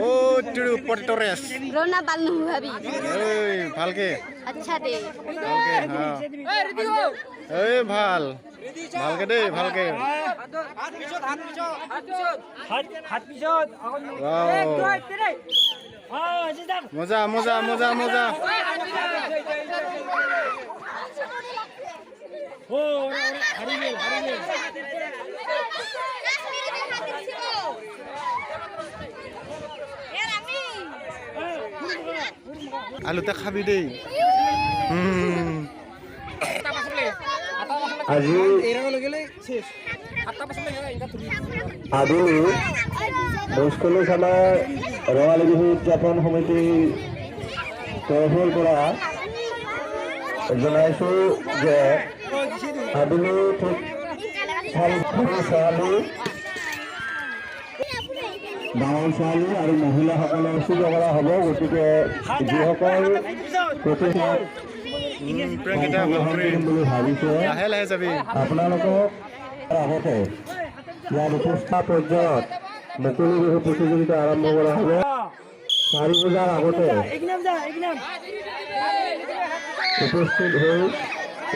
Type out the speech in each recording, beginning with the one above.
O two पोटेटोरेस रोना बाल न भाभी ओए ভালকে अच्छा दे ভালকে हां এই ভাল ভালকে দে ভালকে হাত পিছত এক দুই তিন মজা মজা মজা মজা ও হারি গেল আলুটা খাবি দেই আজি আবেলি বৈষ্ণৱ সভা ৰঙালী বিহু উদযাপন সমিতি তৰফৰ পৰা জনাইছোঁ যে আবেলি ঠিক ছোৱালী গাঁৱৰ ছোৱালী আৰু মহিলাসকলে উচিত কৰা হ'ব গতিকে যিসকল প্ৰতিষ্ঠান বুলি ভাবিছে লাহে লাহে যাবি আপোনালোকক আগতে ইয়াৰ উপস্থা পৰ্যায়ত মুকলি বিহু প্ৰতিযোগিতা আৰম্ভ কৰা হ'ব 4 বজাৰ আগতে উপস্থিত হৈ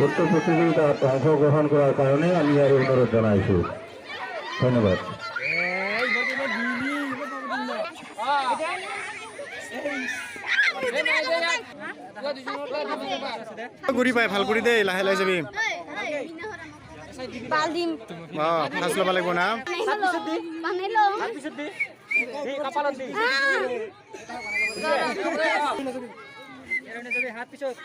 উক্ত প্ৰতিযোগিতাত অংশগ্ৰহণ কৰাৰ কাৰণে আমি আৰু অনুৰোধ জনাইছোঁ ধন্যবাদ গুড়ি পাই ভাল কৰি দেই লাহে লাহে যাবি বালদিম ফাঁচ ল'ব লাগিব না পানেলো কপালত দি হাত পিছত